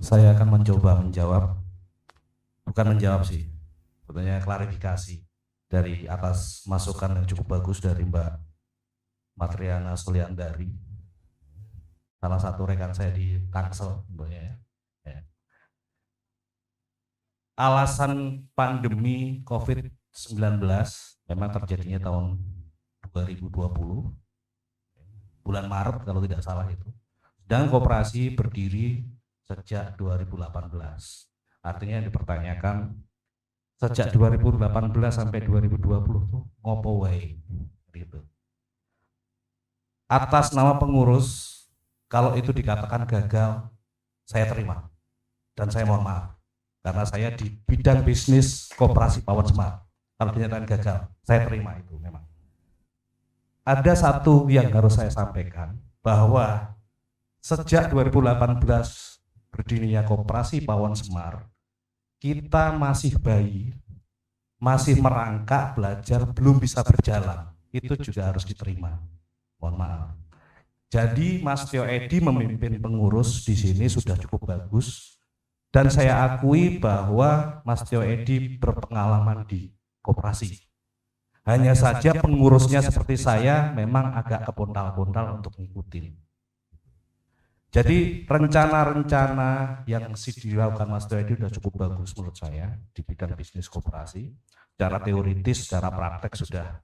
Saya akan mencoba menjawab, bukan menjawab sih, sebetulnya klarifikasi dari atas masukan yang cukup bagus dari Mbak Matriana Suliandari, salah satu rekan saya di Tangsel, sebetulnya ya. Alasan pandemi COVID-19 memang terjadinya tahun 2020, bulan Maret kalau tidak salah itu. Dan koperasi berdiri sejak 2018. Artinya yang dipertanyakan sejak 2018 sampai 2020 tuh ngopo wae gitu. Atas nama pengurus, kalau itu dikatakan gagal, saya terima. Dan saya mohon maaf. Karena saya di bidang bisnis koperasi Pawon Semar. Kalau dinyatakan gagal, saya terima itu memang. Ada satu yang harus saya sampaikan, bahwa sejak 2018 berdirinya koperasi Pawon Semar, kita masih bayi, masih merangkak belajar, belum bisa berjalan. Itu juga harus diterima. Mohon maaf. Jadi Mas Tio Edi memimpin pengurus di sini sudah cukup bagus. Dan saya akui bahwa Mas Tio Edi berpengalaman di koperasi. Hanya saja pengurusnya seperti saya memang agak kepontal-pontal untuk ngikutin. Jadi rencana-rencana yang dilakukan Mas Tio Edi sudah cukup bagus menurut saya di bidang bisnis koperasi. Secara teoritis, secara praktek sudah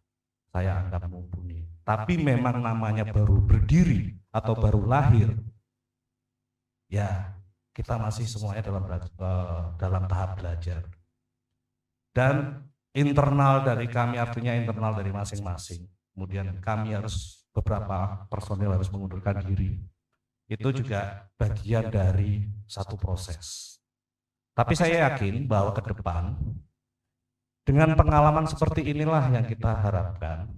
saya anggap mumpuni. Tapi memang namanya baru berdiri atau baru lahir, ya kita masih semuanya dalam tahap belajar. Dan internal dari kami, artinya internal dari masing-masing. Kemudian kami harus, beberapa personil harus mengundurkan diri. Itu juga bagian dari satu proses. Tapi saya yakin bahwa ke depan, dengan pengalaman seperti inilah yang kita harapkan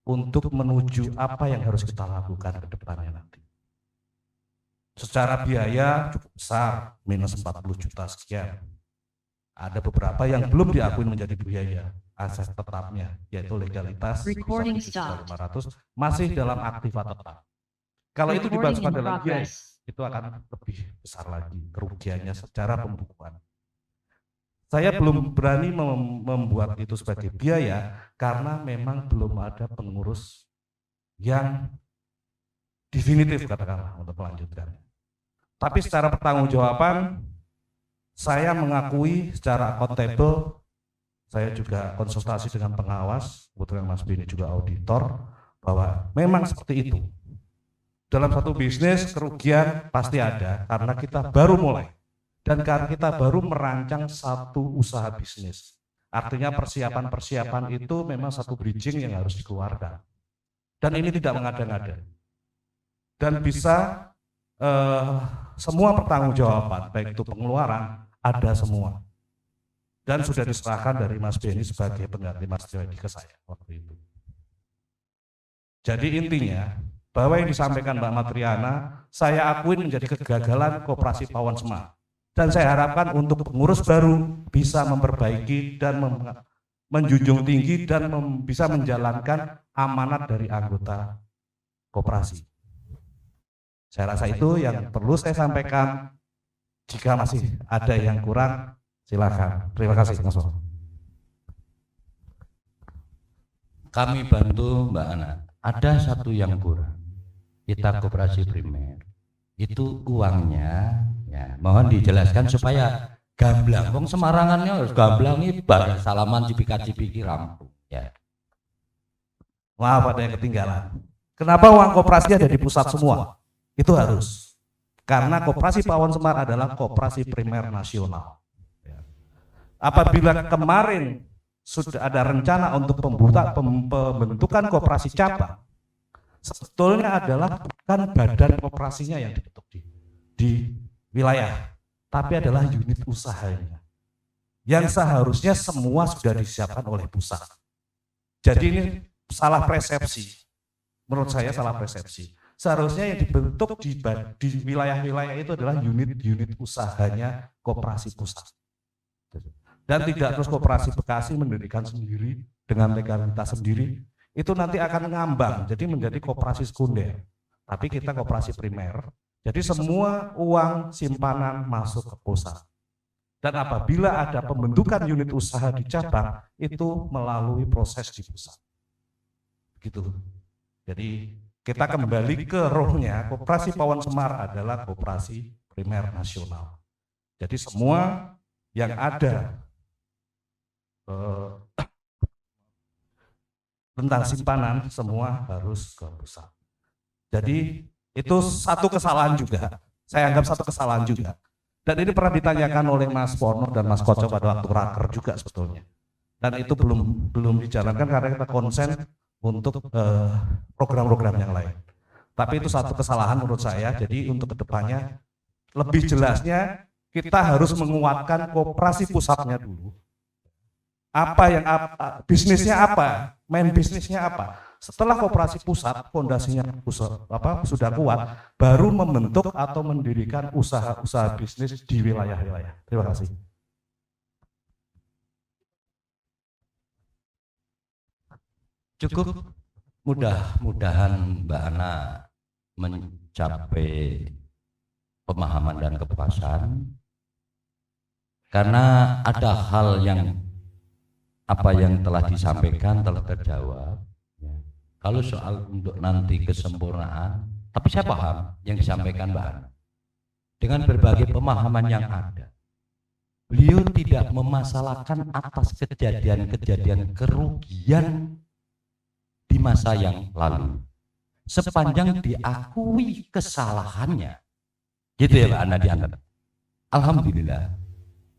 untuk menuju apa yang harus kita lakukan ke depannya nanti. Secara biaya cukup besar, minus 40 juta sekian. Ada beberapa yang belum diakui menjadi biaya aset tetapnya, yaitu legalitas 1.500 masih dalam aktiva tetap. Kalau itu dimasukkan dalam biaya, itu akan lebih besar lagi kerugiannya secara pembukuan. Saya belum berani membuat itu sebagai biaya karena memang belum ada pengurus yang definitif katakanlah untuk melanjutkan. Tapi secara pertanggungjawaban, saya mengakui secara akuntabel, saya juga konsultasi dengan pengawas, kebetulan Mas Bini juga auditor, bahwa memang seperti itu. Dalam satu bisnis kerugian pasti ada karena kita baru mulai dan karena kita baru merancang satu usaha bisnis. Artinya persiapan-persiapan itu memang satu bridging yang harus dikeluarkan. Dan ini tidak mengada-ngada. Dan bisa semua pertanggungjawaban, baik itu pengeluaran, ada semua. Dan sudah diserahkan dari Mas Beni sebagai pengganti Mas Tio Edi ke saya waktu itu. Jadi intinya, bahwa yang disampaikan Mbak Matriana, saya akui menjadi kegagalan koperasi Pawon Semar. Dan saya harapkan untuk pengurus baru bisa memperbaiki dan menjunjung tinggi dan bisa menjalankan amanat dari anggota koperasi. Saya rasa itu yang perlu saya sampaikan. Jika masih ada yang kurang, silakan. Terima kasih, Mas. Kami bantu Mbak Ana. Ada satu yang kurang. Kita koperasi primer. Itu uangnya, ya, mohon dijelaskan supaya gamblang. Wong Semarangannya harus gamblang ini bar salaman cipika-cipiki rampung. Ya. Maaf ada yang ketinggalan. Kenapa uang koperasi ada di pusat semua? Itu harus. Karena koperasi Pawon Semar adalah koperasi primer nasional. Apabila kemarin sudah ada rencana untuk pembentukan koperasi cabang, sebetulnya adalah bukan badan koperasinya yang dibentuk di wilayah, tapi adalah unit usahanya. Yang seharusnya semua sudah disiapkan oleh pusat. Jadi ini salah persepsi. Menurut saya salah persepsi. Seharusnya yang dibentuk di wilayah-wilayah itu adalah unit-unit usahanya koperasi pusat. Dan tidak terus koperasi Bekasi mendirikan sendiri dengan legalitas sendiri, itu nanti akan ngambang, jadi menjadi koperasi sekunder. Tapi kita koperasi primer, Jadi semua uang simpanan masuk ke pusat. Dan apabila ada pembentukan unit usaha di cabang, itu melalui proses di pusat. Gitu. Jadi kita kembali ke rohnya, Koperasi Pawon Semar adalah koperasi primer nasional. Jadi semua yang ada tentang simpanan semua harus ke pusat. Jadi itu satu kesalahan juga. Saya anggap satu kesalahan juga. Dan ini pernah ditanyakan oleh Mas Pono dan Mas Koco pada waktu raker juga sebetulnya. Dan itu belum dijalankan karena kita konsen untuk program-program yang lain. Tapi itu satu kesalahan menurut saya. Jadi untuk kedepannya lebih jelasnya kita harus menguatkan koperasi pusatnya dulu. Bisnisnya apa? Main bisnisnya apa? Setelah koperasi pusat, fondasinya sudah kuat, baru membentuk atau mendirikan usaha-usaha bisnis di wilayah-wilayah. Terima kasih. Cukup mudah-mudahan Mbak Ana mencapai pemahaman dan kepuasan, karena ada hal yang apa yang telah disampaikan telah terjawab. Kalau soal untuk nanti kesempurnaan, tapi saya paham yang disampaikan Mbak Ana dengan berbagai pemahaman yang ada. Beliau tidak memasalahkan atas kejadian-kejadian kerugian di masa yang lalu, sepanjang diakui kesalahannya, gitu ya Mbak Ana dianggap. Alhamdulillah.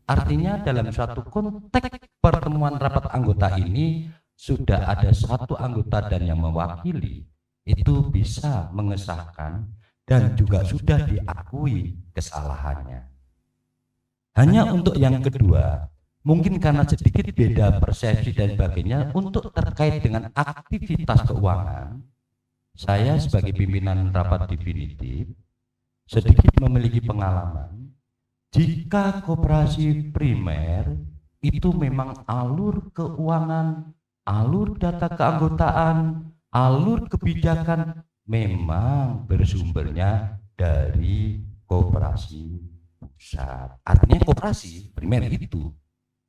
Artinya dalam suatu konteks pertemuan rapat anggota ini sudah ada satu anggota dan yang mewakili itu bisa mengesahkan dan juga sudah diakui kesalahannya. Hanya untuk yang kedua, mungkin karena sedikit beda persepsi dan sebagainya, untuk terkait dengan aktivitas keuangan, saya sebagai pimpinan rapat definitif sedikit memiliki pengalaman. Jika koperasi primer itu memang alur keuangan, alur data keanggotaan, alur kebijakan memang bersumbernya dari koperasi pusat. Artinya koperasi primer itu.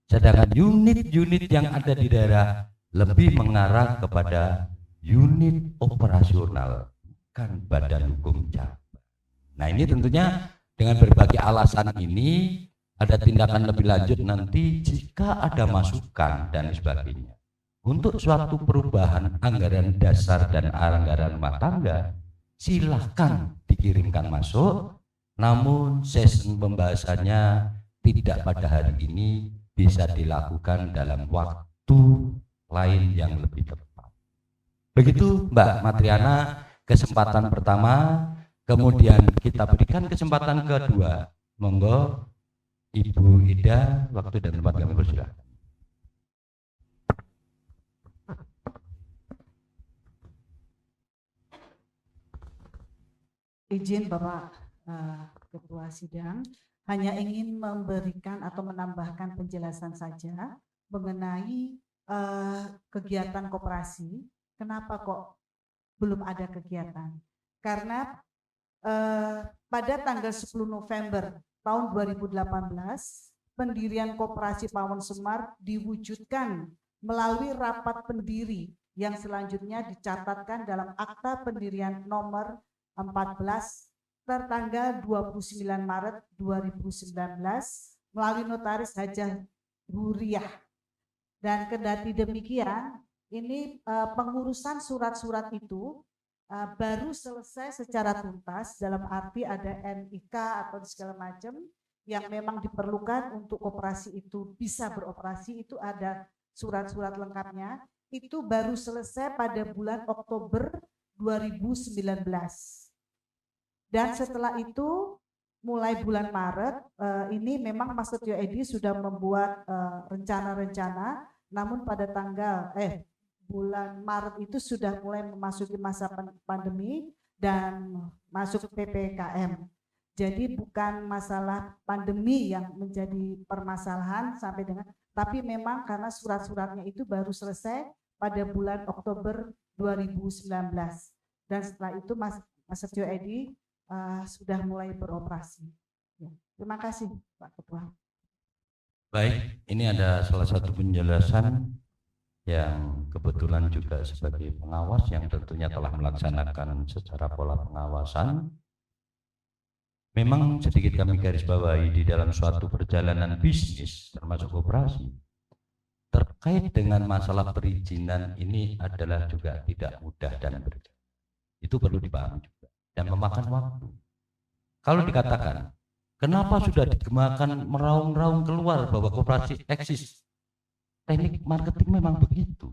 Sedangkan unit-unit yang ada di daerah lebih mengarah kepada unit operasional, bukan badan hukum cabang. Nah ini tentunya dengan berbagai alasan ini ada tindakan lebih lanjut nanti jika ada masukan dan sebagainya. Untuk suatu perubahan anggaran dasar dan anggaran rumah tangga, silahkan dikirimkan masuk, namun sesi pembahasannya tidak pada hari ini, bisa dilakukan dalam waktu lain yang lebih tepat. Begitu Mbak Matriana, kesempatan pertama. Kemudian kita berikan kesempatan kedua. Monggo Ibu Ida, waktu dan tempat kami persilakan. Izin Bapak Ketua Sidang, hanya ingin memberikan atau menambahkan penjelasan saja mengenai kegiatan koperasi. Kenapa kok belum ada kegiatan? Karena pada tanggal 10 November tahun 2018, pendirian Koperasi Pawon Semar diwujudkan melalui rapat pendiri yang selanjutnya dicatatkan dalam akta pendirian nomor 14 tertanggal 29 Maret 2019 melalui Notaris Hajah Huriah. Dan kendati demikian, ini pengurusan surat-surat itu baru selesai secara tuntas, dalam arti ada NIK atau segala macam yang memang diperlukan untuk koperasi itu bisa beroperasi, itu ada surat-surat lengkapnya, itu baru selesai pada bulan Oktober 2019. Dan setelah itu mulai bulan Maret ini memang Mas Setio Edi sudah membuat rencana-rencana, namun pada tanggal bulan Maret itu sudah mulai memasuki masa pandemi dan masuk PPKM. Jadi bukan masalah pandemi yang menjadi permasalahan sampai dengan, tapi memang karena surat-suratnya itu baru selesai pada bulan Oktober 2019. Dan setelah itu Mas Setio Edi sudah mulai beroperasi. Ya, terima kasih Pak Ketua. Baik, ini ada salah satu penjelasan yang kebetulan juga sebagai pengawas yang tentunya telah melaksanakan secara pola pengawasan. Memang sedikit kami garis bawahi di dalam suatu perjalanan bisnis termasuk koperasi terkait dengan masalah perizinan ini adalah juga tidak mudah dan berat. Itu perlu dipahami juga dan memakan waktu. Kalau dikatakan kenapa sudah digemakan meraung-raung keluar bahwa koperasi eksis, teknik marketing memang begitu.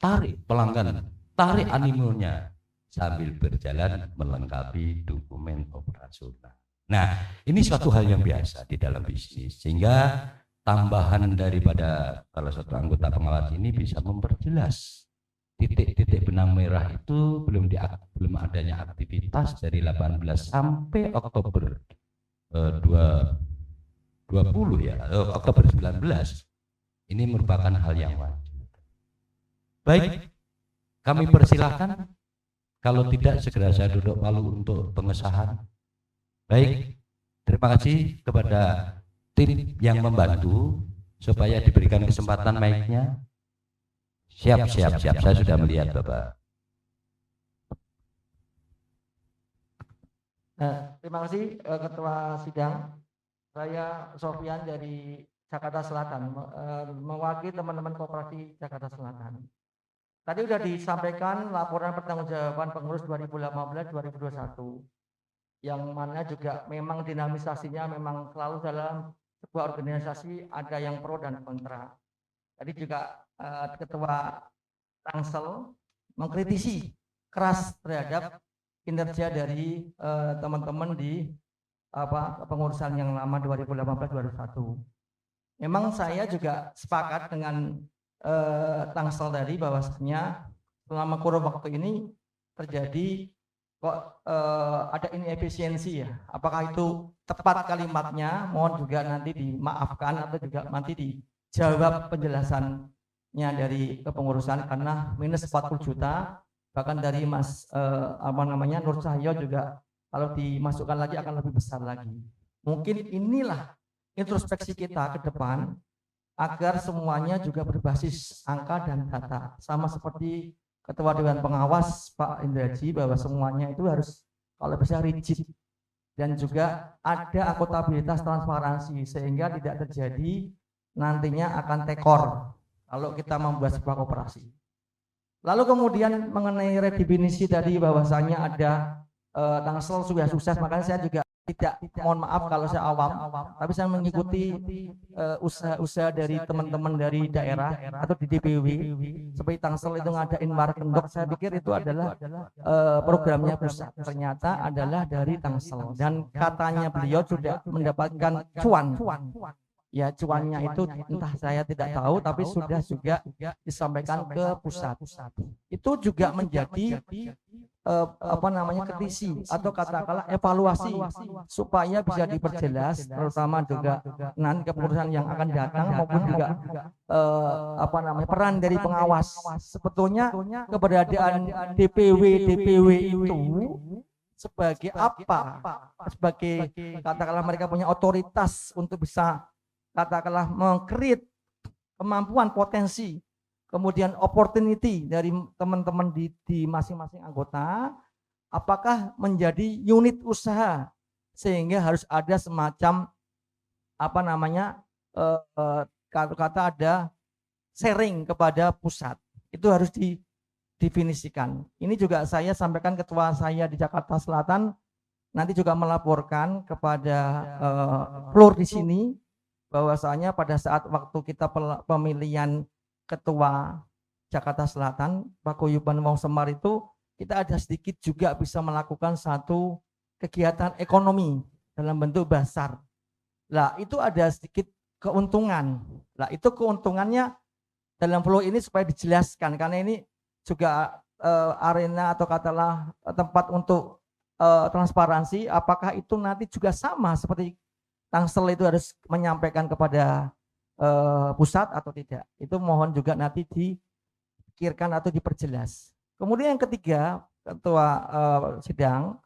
Tarik pelanggan, tarik animonya sambil berjalan melengkapi dokumen operasional. Nah, ini suatu hal yang biasa di dalam bisnis, sehingga tambahan daripada salah satu anggota pengawas ini bisa memperjelas titik-titik benang merah itu belum adanya aktivitas dari 18 sampai Oktober 20 ya, Oktober 19. Ini merupakan hal yang wajar. Baik, kami persilahkan. Kalau tidak, segera saya duduk palu untuk pengesahan. Baik, terima kasih kepada tim yang membantu supaya diberikan kesempatan mic-nya. Siap. Saya sudah melihat Bapak. Terima kasih Ketua Sidang. Saya Sofian dari Jakarta Selatan, mewakili teman-teman koperasi Jakarta Selatan. Tadi sudah disampaikan laporan pertanggungjawaban pengurus 2018-2021, yang mana juga memang dinamisasinya memang selalu dalam sebuah organisasi ada yang pro dan kontra. Tadi juga Ketua Tangsel mengkritisi keras terhadap kinerja dari teman-teman di pengurusan yang lama 2018-2021. Memang saya juga sepakat dengan Tangsel tadi bahwasanya selama kurun waktu ini terjadi kok ada inefisiensi ya. Apakah itu tepat kalimatnya? Mohon juga nanti dimaafkan atau juga nanti dijawab penjelasannya dari kepengurusan, karena minus 40 juta bahkan dari Mas Nur Cahyo juga kalau dimasukkan lagi akan lebih besar lagi. Mungkin inilah introspeksi kita ke depan agar semuanya juga berbasis angka dan data, sama seperti Ketua Dewan Pengawas Pak Indraji, bahwa semuanya itu harus kalau bisa rigid dan juga ada akuntabilitas transparansi sehingga tidak terjadi nantinya akan tekor kalau kita membuat sebuah koperasi. Lalu kemudian mengenai redefinisi tadi bahwasanya ada Tangsel sudah sukses, makanya saya juga tidak, mohon maaf kalau saya awam, tapi saya mengikuti usaha-usaha dari teman-teman dari daerah atau di DPW, seperti Tangsel itu ngadain Warkendok, saya pikir itu adalah programnya pusat, ternyata adalah dari Tangsel, dan katanya beliau sudah mendapatkan cuan. Ya, cuannya itu entah, saya tidak tahu, tapi sudah juga disampaikan ke pusat. Itu juga menjadi kritisi atau katakanlah evaluasi supaya bisa diperjelas, terutama juga nanti kepengurusan yang akan datang maupun juga peran dari pengawas. Sebetulnya keberadaan DPW itu sebagai apa? Sebagai katakanlah mereka punya otoritas untuk bisa katakanlah meng-create kemampuan, potensi, kemudian opportunity dari teman-teman di masing-masing anggota, apakah menjadi unit usaha sehingga harus ada semacam kata ada sharing kepada pusat, itu harus didefinisikan. Ini juga saya sampaikan ketua saya di Jakarta Selatan, nanti juga melaporkan kepada floor di sini bahwasanya pada saat waktu kita pemilihan ketua Jakarta Selatan, Pak Guyuban Wong Semar, itu kita ada sedikit juga bisa melakukan satu kegiatan ekonomi dalam bentuk basar. Lah itu ada sedikit keuntungan. Lah itu keuntungannya dalam flow ini supaya dijelaskan, karena ini juga arena atau katalah tempat untuk transparansi, apakah itu nanti juga sama seperti Tangsel itu harus menyampaikan kepada pusat atau tidak. Itu mohon juga nanti dipikirkan atau diperjelas. Kemudian yang ketiga, Ketua Sidang,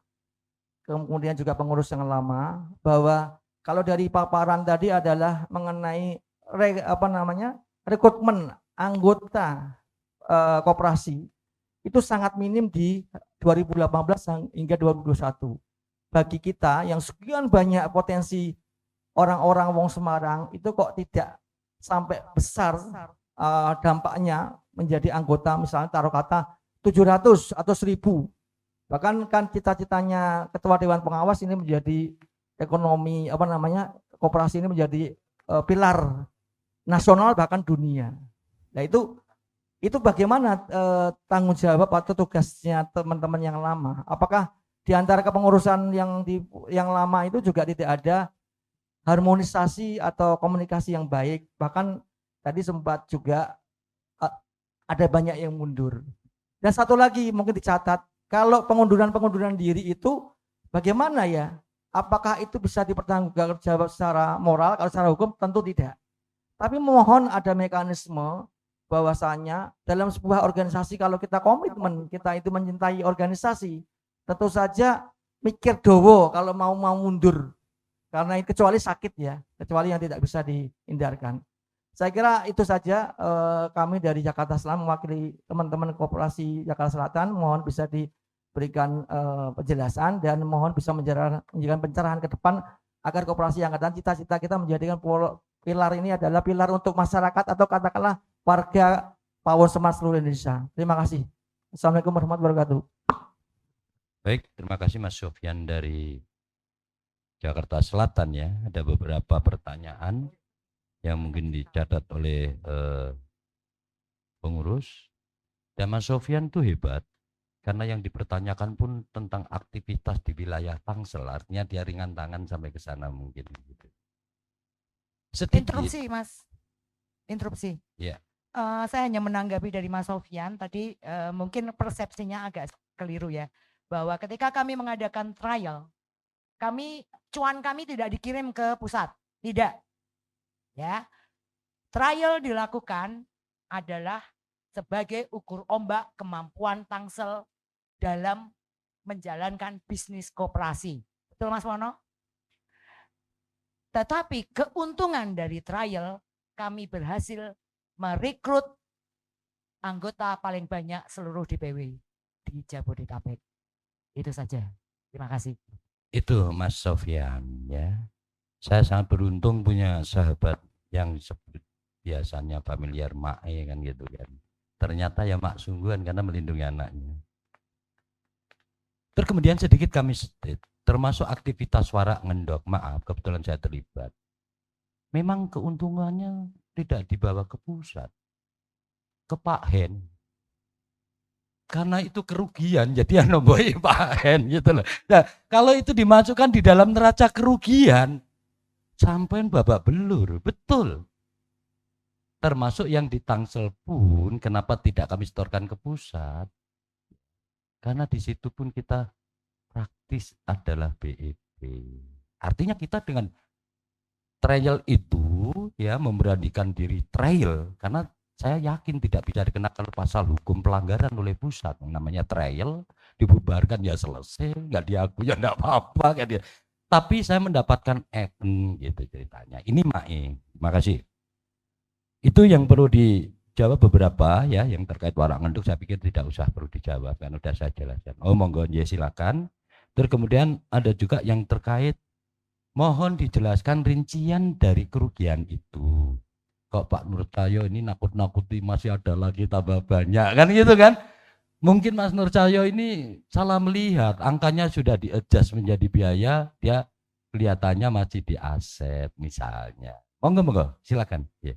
kemudian juga pengurus yang lama, bahwa kalau dari paparan tadi adalah mengenai rekrutmen anggota koperasi itu sangat minim di 2018 hingga 2021. Bagi kita yang sekian banyak potensi orang-orang wong Semarang itu kok tidak sampai besar dampaknya menjadi anggota, misalnya taruh kata 700 atau 1000. Bahkan kan cita-citanya ketua dewan pengawas ini menjadi ekonomi koperasi ini menjadi pilar nasional bahkan dunia. Nah itu bagaimana tanggung jawab atau tugasnya teman-teman yang lama? Apakah di antara kepengurusan yang lama itu juga tidak ada harmonisasi atau komunikasi yang baik? Bahkan tadi sempat juga ada banyak yang mundur. Dan satu lagi mungkin dicatat, kalau pengunduran diri itu bagaimana ya? Apakah itu bisa dipertanggungjawab secara moral? Kalau secara hukum tentu tidak. Tapi mohon ada mekanisme bahwasanya dalam sebuah organisasi kalau kita komitmen, kita itu mencintai organisasi, tentu saja mikir dowo kalau mau mundur. Karena kecuali sakit ya, kecuali yang tidak bisa dihindarkan. Saya kira itu saja kami dari Jakarta Selatan mewakili teman-teman Koperasi Jakarta Selatan, mohon bisa diberikan penjelasan dan mohon bisa menjadikan pencerahan ke depan agar koperasi yang akan cita-cita kita menjadikan pilar ini adalah pilar untuk masyarakat atau katakanlah warga Pawon Semar seluruh Indonesia. Terima kasih. Assalamualaikum warahmatullahi wabarakatuh. Baik, terima kasih Mas Sofyan dari Jakarta Selatan ya. Ada beberapa pertanyaan yang mungkin dicatat oleh pengurus. Dan Mas Sofyan tuh hebat karena yang dipertanyakan pun tentang aktivitas di wilayah Tangsel, artinya dia ringan tangan sampai ke sana mungkin gitu. Sedikit. Interupsi Mas, interupsi. Ya. Saya hanya menanggapi dari Mas Sofyan tadi, mungkin persepsinya agak keliru ya, bahwa ketika kami mengadakan trial, cuan kami tidak dikirim ke pusat, tidak. Ya, trial dilakukan adalah sebagai ukur ombak kemampuan Tangsel dalam menjalankan bisnis koperasi. Betul Mas Wono? Tetapi keuntungan dari trial, kami berhasil merekrut anggota paling banyak seluruh DPW di Jabodetabek. Itu saja. Terima kasih. Itu Mas Sofyan ya. Saya sangat beruntung punya sahabat yang disebut biasanya familiar Mak kan gitu kan. Ternyata ya Mak sungguhan karena melindungi anaknya. Terus kemudian sedikit kami sedikit, termasuk aktivitas warak ngendok, maaf kebetulan saya terlibat. Memang keuntungannya tidak dibawa ke pusat, ke Pak Hen. Karena itu kerugian, jadi nomboi Pak Hen gitu loh. Nah, kalau itu dimasukkan di dalam neraca kerugian, sampai babak belur, betul. Termasuk yang di Tangsel pun, kenapa tidak kami setorkan ke pusat? Karena di situ pun kita praktis adalah BEP. Artinya kita dengan trial itu ya memberanikan diri trial, karena saya yakin tidak bisa dikenakan pasal hukum pelanggaran oleh pusat. Namanya trial, dibubarkan ya selesai, nggak diakui ya nggak apa-apa kan dia. Tapi saya mendapatkan gitu ceritanya. Ini Mae, terima kasih. Itu yang perlu dijawab beberapa ya, yang terkait warak ngenduk saya pikir tidak usah perlu dijawab kan udah saya jelaskan. Oh monggo ya silakan. Terus kemudian ada juga yang terkait mohon dijelaskan rincian dari kerugian itu. Kok Pak Nurcahyo ini nakut-nakuti masih ada lagi tambah banyak kan gitu kan? Mungkin Mas Nurcahyo ini salah melihat, angkanya sudah di-adjust menjadi biaya, dia kelihatannya masih di aset misalnya. Monggo silakan. Ya.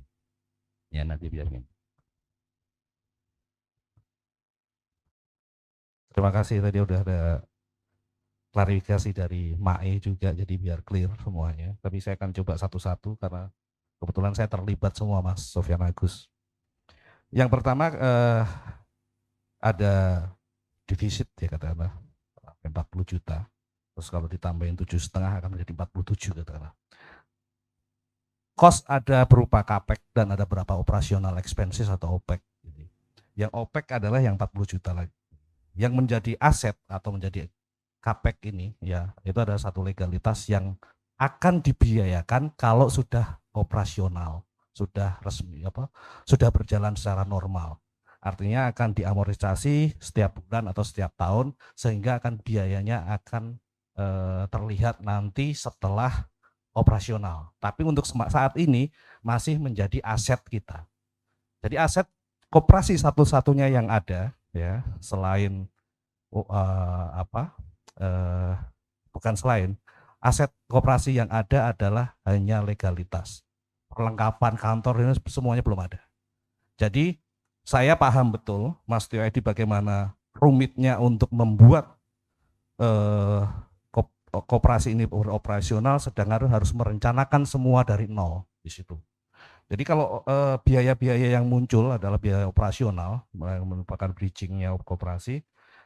Ya nanti biarkan. Terima kasih, tadi udah ada klarifikasi dari Mae juga, jadi biar clear semuanya. Tapi saya akan coba satu-satu karena kebetulan saya terlibat semua Mas Sofyan Agus. Yang pertama ada defisit ya katakanlah 40 juta. Terus kalau ditambahin 7,5 akan menjadi 47 katakanlah. Cost ada berupa capex dan ada berapa operational expenses atau OPEX. Yang OPEX adalah yang 40 juta lagi. Yang menjadi aset atau menjadi Kapek ini ya, itu ada satu legalitas yang akan dibiayakan kalau sudah operasional, sudah resmi sudah berjalan secara normal. Artinya akan diamortisasi setiap bulan atau setiap tahun, sehingga akan biayanya akan terlihat nanti setelah operasional. Tapi untuk saat ini masih menjadi aset kita. Jadi aset koperasi satu-satunya yang ada ya, selain bukan selain, aset koperasi yang ada adalah hanya legalitas. Perlengkapan kantor ini semuanya belum ada. Jadi saya paham betul Mas Tio Edi bagaimana rumitnya untuk membuat koperasi ini beroperasional, sedangkan harus merencanakan semua dari nol di situ. Jadi kalau biaya-biaya yang muncul adalah biaya operasional, yang merupakan bridgingnya koperasi,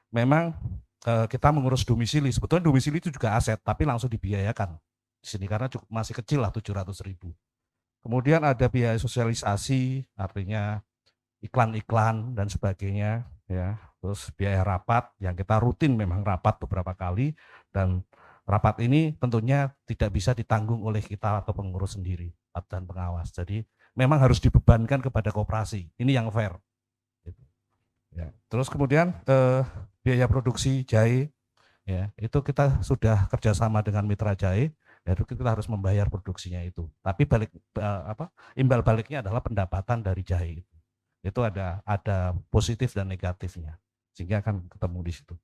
memang kita mengurus domisili. Sebetulnya domisili itu juga aset, tapi langsung dibiayakan di sini karena cukup masih kecil lah, 700.000. Kemudian ada biaya sosialisasi, artinya iklan-iklan dan sebagainya, ya. Terus biaya rapat yang kita rutin memang rapat beberapa kali, dan rapat ini tentunya tidak bisa ditanggung oleh kita atau pengurus sendiri dan pengawas. Jadi memang harus dibebankan kepada koperasi. Ini yang fair. Ya. Terus kemudian biaya produksi jahe, ya itu kita sudah kerjasama dengan mitra jahe, yaitu kita harus membayar produksinya itu. Tapi imbal baliknya adalah pendapatan dari jahe itu. Itu ada positif dan negatifnya, sehingga akan ketemu di situ.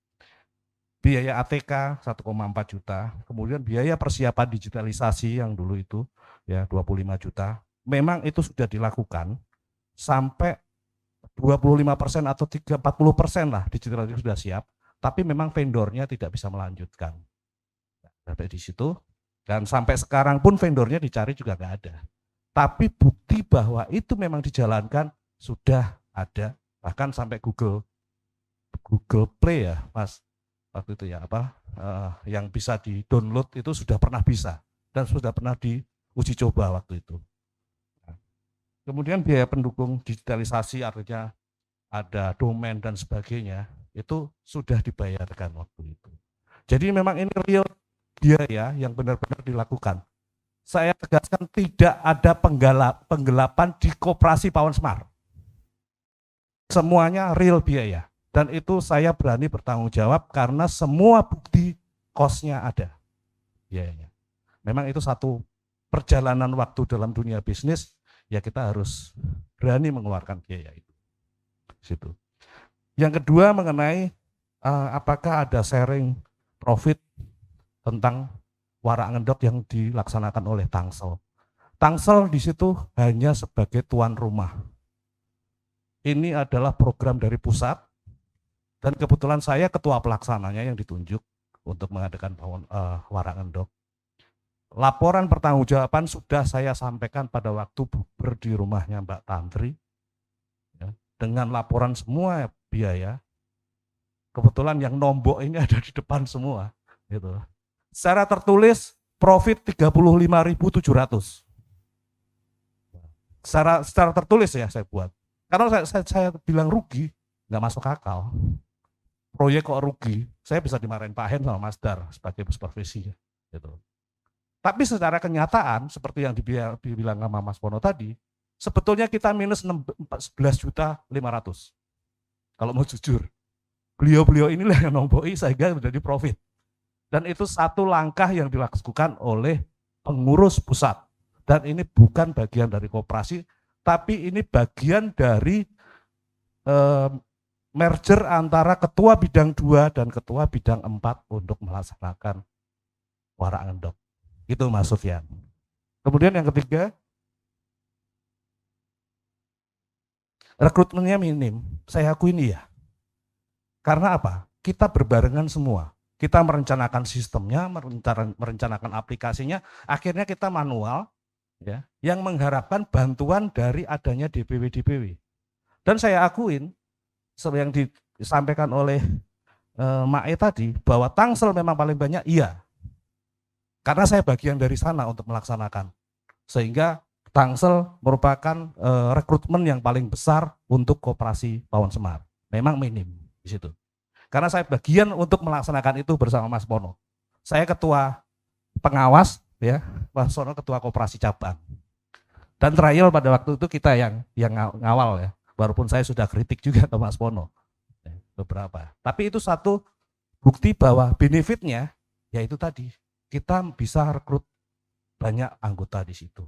Biaya ATK 1,4 juta, kemudian biaya persiapan digitalisasi yang dulu itu ya 25 juta. Memang itu sudah dilakukan sampai 25% atau 40% lah digitalisasi sudah siap, tapi memang vendornya tidak bisa melanjutkan. Sampai di situ, dan sampai sekarang pun vendornya dicari juga nggak ada. Tapi bukti bahwa itu memang dijalankan sudah ada, bahkan sampai Google Play ya Mas, waktu itu ya yang bisa di-download itu sudah pernah bisa dan sudah pernah diuji coba waktu itu. Kemudian biaya pendukung digitalisasi, artinya ada domain dan sebagainya, itu sudah dibayarkan waktu itu. Jadi memang ini real biaya yang benar-benar dilakukan. Saya tegaskan tidak ada penggelapan di koperasi Pawon Semar. Semuanya real biaya. Dan itu saya berani bertanggung jawab karena semua bukti cost-nya ada biayanya. Memang itu satu perjalanan waktu dalam dunia bisnis, ya kita harus berani mengeluarkan biaya itu. Situ. Yang kedua mengenai apakah ada sharing profit tentang warak ngendok yang dilaksanakan oleh Tangsel. Tangsel di situ hanya sebagai tuan rumah. Ini adalah program dari pusat, dan kebetulan saya ketua pelaksananya yang ditunjuk untuk mengadakan warak ngendok. Laporan pertanggungjawaban sudah saya sampaikan pada waktu bukber di rumahnya Mbak Tantri, ya, dengan laporan semua biaya. Kebetulan yang nombok ini ada di depan semua, gitu. Secara tertulis profit 35.700. Secara tertulis ya saya buat. Karena saya bilang rugi, nggak masuk akal. Proyek kok rugi, saya bisa dimarahin Pak Hen sama Mas Dar sebagai supervisi. Gitu. Tapi secara kenyataan, seperti yang dibilang sama Mas Pono tadi, sebetulnya kita minus 11.500.000. Kalau mau jujur, beliau-beliau inilah yang nomboi sehingga menjadi profit. Dan itu satu langkah yang dilakukan oleh pengurus pusat. Dan ini bukan bagian dari koperasi, tapi ini bagian dari merger antara ketua bidang 2 dan ketua bidang 4 untuk melaksanakan warak ngendok. Itu Mas Sufyan. Kemudian yang ketiga, rekrutmennya minim. Saya akuin iya. Karena apa? Kita berbarengan semua. Kita merencanakan sistemnya, merencanakan aplikasinya, akhirnya kita manual, ya, yang mengharapkan bantuan dari adanya DPW. Dan saya akuin, seperti yang disampaikan oleh Mae tadi, bahwa Tangsel memang paling banyak, iya. Karena saya bagian dari sana untuk melaksanakan. Sehingga Tangsel merupakan rekrutmen yang paling besar untuk koperasi Pawon Semar. Memang minim di situ. Karena saya bagian untuk melaksanakan itu bersama Mas Pono. Saya ketua pengawas, ya, Mas Pono ketua koperasi cabang. Dan trial pada waktu itu kita yang ngawal ya. Walaupun saya sudah kritik juga ke Mas Pono beberapa. Tapi itu satu bukti bahwa benefitnya yaitu tadi kita bisa rekrut banyak anggota di situ.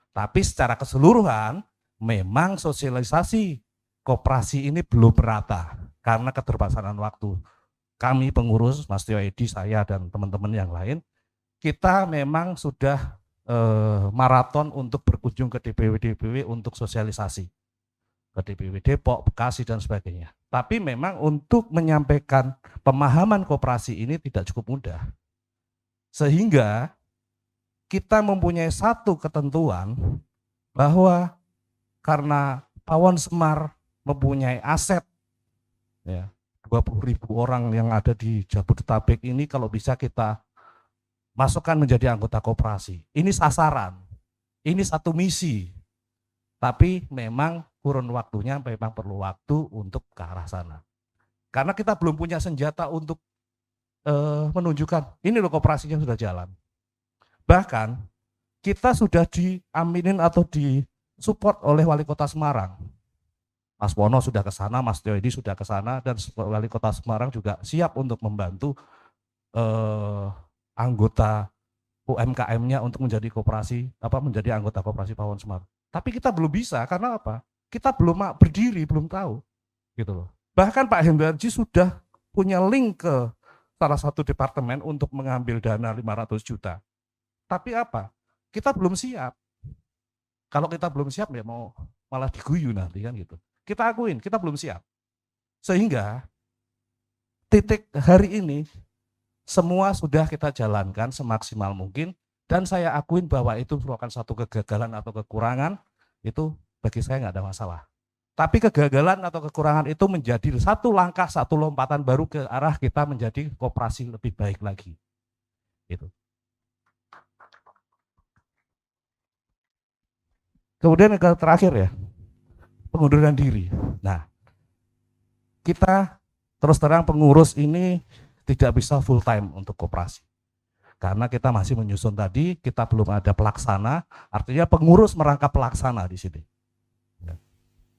Tapi secara keseluruhan memang sosialisasi koperasi ini belum merata karena keterbatasan waktu. Kami pengurus, Mas Tio Edi, saya dan teman-teman yang lain, kita memang sudah maraton untuk berkunjung ke DPW-DPW untuk sosialisasi. Ke DPW Depok, Bekasi dan sebagainya. Tapi memang untuk menyampaikan pemahaman koperasi ini tidak cukup mudah. Sehingga kita mempunyai satu ketentuan bahwa karena Pawon Semar mempunyai aset ya 20.000 orang yang ada di Jabodetabek ini, kalau bisa kita masukkan menjadi anggota koperasi. Ini sasaran, ini satu misi. Tapi memang kurun waktunya, memang perlu waktu untuk ke arah sana. Karena kita belum punya senjata untuk menunjukkan ini loh koperasinya sudah jalan. Bahkan kita sudah diaminin atau disupport oleh Wali Kota Semarang. Mas Pono sudah ke sana, Mas Tio Edi sudah ke sana, dan Wali Kota Semarang juga siap untuk membantu anggota UMKM-nya untuk menjadi menjadi anggota koperasi Pawon Semar. Tapi kita belum bisa karena apa? Kita belum berdiri, belum tahu, gitu loh. Bahkan Pak Hendarji sudah punya link ke salah satu departemen untuk mengambil dana 500 juta. Tapi apa? Kita belum siap. Kalau kita belum siap ya mau malah diguyu nanti kan gitu. Kita akuin, kita belum siap. Sehingga titik hari ini semua sudah kita jalankan semaksimal mungkin, dan saya akuin bahwa itu merupakan satu kegagalan atau kekurangan, itu bagi saya nggak ada masalah. Tapi kegagalan atau kekurangan itu menjadi satu langkah, satu lompatan baru ke arah kita menjadi koperasi lebih baik lagi. Gitu. Kemudian yang terakhir ya, pengunduran diri. Nah, kita terus terang pengurus ini tidak bisa full time untuk koperasi. Karena kita masih menyusun tadi, kita belum ada pelaksana, artinya pengurus merangkap pelaksana di sini.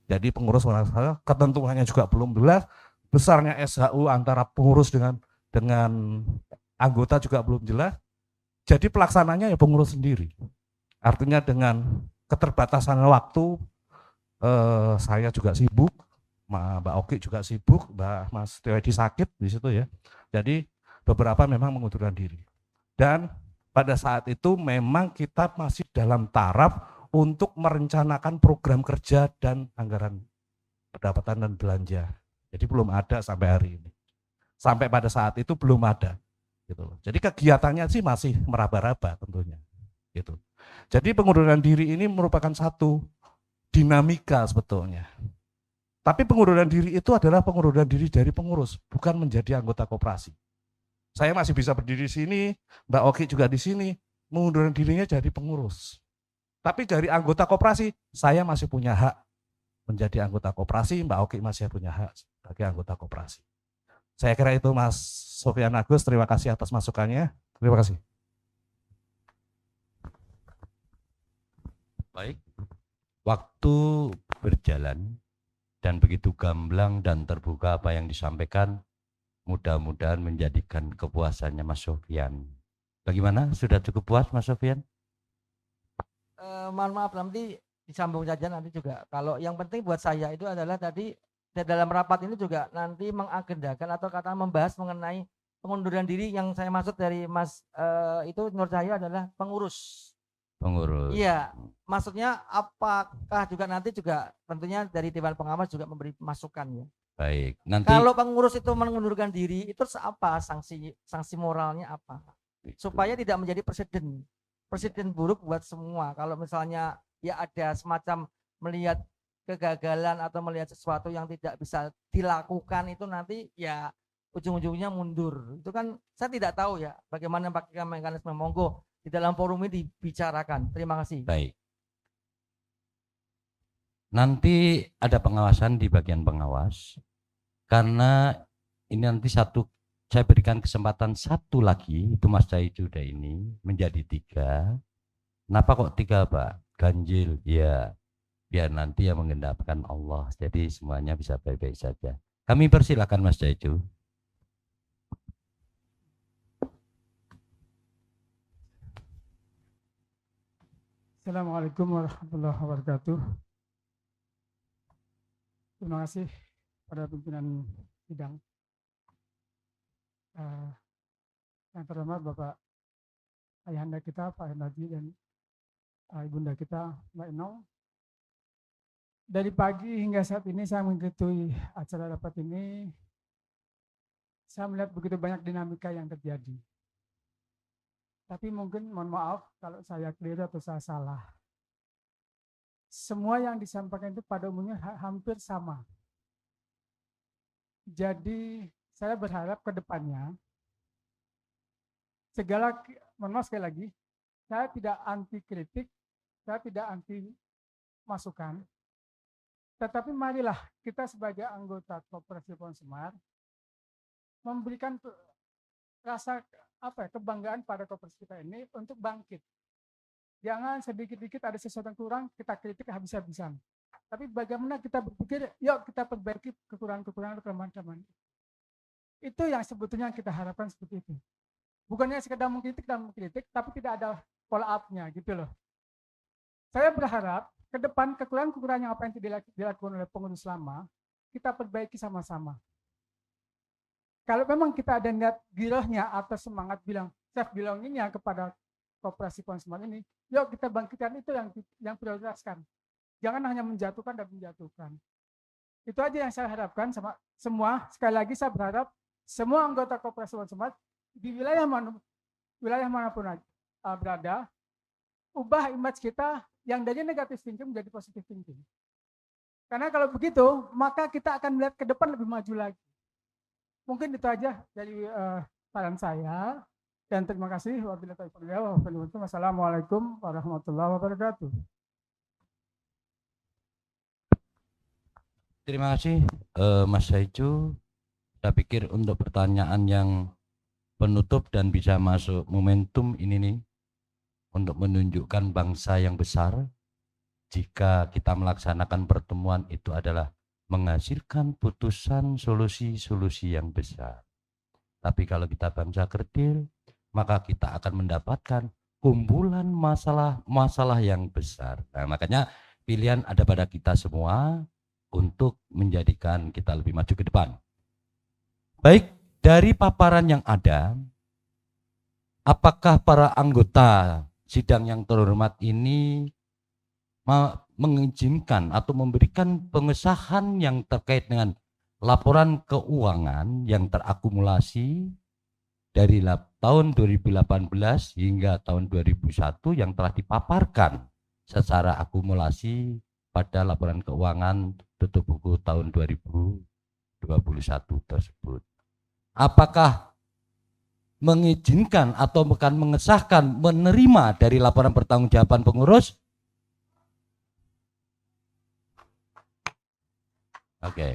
Jadi pengurus merangkap, ketentuannya juga belum jelas, besarnya SHU antara pengurus dengan anggota juga belum jelas. Jadi pelaksananya ya pengurus sendiri. Artinya dengan keterbatasan waktu, saya juga sibuk, Mbak Oki juga sibuk, Mas Tio Edi sakit di situ ya. Jadi beberapa memang mengundurkan diri. Dan pada saat itu memang kita masih dalam taraf untuk merencanakan program kerja dan anggaran pendapatan dan belanja. Jadi belum ada sampai hari ini. Sampai pada saat itu belum ada. Gitu loh. Jadi kegiatannya sih masih meraba-raba tentunya. Gitu. Jadi pengunduran diri ini merupakan satu dinamika sebetulnya. Tapi pengunduran diri itu adalah pengunduran diri dari pengurus, bukan menjadi anggota koperasi. Saya masih bisa berdiri di sini, Mbak Oki juga di sini, mengundurkan dirinya jadi pengurus. Tapi dari anggota koperasi, saya masih punya hak menjadi anggota koperasi, Mbak Oki masih punya hak sebagai anggota koperasi. Saya kira itu Mas Sofyan Agus, terima kasih atas masukannya. Terima kasih. Baik, waktu berjalan dan begitu gamblang dan terbuka apa yang disampaikan, mudah-mudahan menjadikan kepuasannya Mas Sofyan. Bagaimana? Sudah cukup puas Mas Sofyan? Mohon maaf nanti disambung saja nanti juga. Kalau yang penting buat saya itu adalah tadi dalam rapat ini juga nanti mengagendakan atau kata membahas mengenai pengunduran diri yang saya maksud dari Mas itu menurut saya adalah pengurus. Pengurus. Iya, maksudnya apakah juga nanti juga tentunya dari Dewan Pengawas juga memberi masukan ya. Baik, nanti Kalau pengurus itu mengundurkan diri itu apa sanksi moralnya apa? Supaya tidak menjadi presiden buruk buat semua. Kalau misalnya ya ada semacam melihat kegagalan atau melihat sesuatu yang tidak bisa dilakukan itu nanti ya ujung-ujungnya mundur. Itu kan saya tidak tahu ya bagaimana pakai mekanisme, monggo di dalam forum ini dibicarakan. Terima kasih. baik. Nanti ada pengawasan di bagian pengawas, karena ini nanti saya berikan kesempatan satu lagi, itu Mas Caidu udah ini menjadi 3. Kenapa kok 3 Pak? Ganjil, ya biar nanti yang mengendapkan Allah, jadi semuanya bisa baik-baik saja. Kami persilakan Mas Caidu. Assalamualaikum warahmatullahi wabarakatuh. Terima kasih pada pimpinan sidang. Yang terhormat Bapak Ayahanda kita, Pak Hendardi, dan Ibunda kita, Mbak Enong. Dari pagi hingga saat ini saya mengikuti acara rapat ini, saya melihat begitu banyak dinamika yang terjadi. Tapi mungkin mohon maaf kalau saya keliru atau saya salah. Semua yang disampaikan itu pada umumnya hampir sama. Jadi saya berharap ke depannya mohon maaf sekali lagi, saya tidak anti kritik, saya tidak anti masukan. Tetapi marilah kita sebagai anggota Koperasi Pohon Semar memberikan rasa kebanggaan pada koperasi kita ini untuk bangkit. Jangan sedikit-dikit ada sesuatu yang kurang, kita kritik habis-habisan. Tapi bagaimana kita berpikir, yuk kita perbaiki kekurangan-kekurangan, kelemahan-kelemahan. Itu yang sebetulnya kita harapkan seperti itu. Bukannya sekedar mengkritik, tapi tidak ada follow up-nya gitu loh. Saya berharap ke depan kekurangan-kekurangan yang apa yang dilakukan oleh pengurus lama, kita perbaiki sama-sama. Kalau memang kita ada niat girohnya atau semangat self belongingnya kepada Koperasi Pohon Semar ini, yuk kita bangkitkan, itu yang prioritaskan. Jangan hanya menjatuhkan dan menjatuhkan. Itu aja yang saya harapkan sama semua. Sekali lagi saya berharap semua anggota Koperasi Pohon Semar di wilayah manapun berada, ubah image kita yang dari negatif thinking menjadi positif thinking. Karena kalau begitu, maka kita akan melihat ke depan lebih maju lagi. Mungkin itu aja dari saran saya, dan terima kasih. Wassalamualaikum warahmatullahi wabarakatuh. Terima kasih Mas Caidu. Saya pikir untuk pertanyaan yang penutup dan bisa masuk momentum ini nih, untuk menunjukkan bangsa yang besar, jika kita melaksanakan pertemuan itu adalah menghasilkan putusan solusi-solusi yang besar. Tapi kalau kita bangsa kerdil, maka kita akan mendapatkan kumpulan masalah-masalah yang besar. Nah, makanya pilihan ada pada kita semua untuk menjadikan kita lebih maju ke depan. Baik, dari paparan yang ada, apakah para anggota sidang yang terhormat ini mengizinkan atau memberikan pengesahan yang terkait dengan laporan keuangan yang terakumulasi dari tahun 2018 hingga tahun 2001 yang telah dipaparkan secara akumulasi pada laporan keuangan tutup buku tahun 2021 tersebut. Apakah mengizinkan atau bukan mengesahkan, menerima dari laporan pertanggungjawaban pengurus? Oke.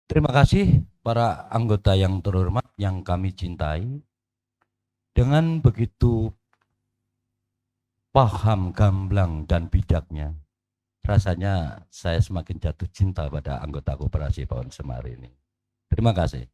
Terima kasih para anggota yang terhormat yang kami cintai. Dengan begitu paham, gamblang, dan bijaknya, rasanya saya semakin jatuh cinta pada anggota Koperasi Pohon Semar ini. Terima kasih.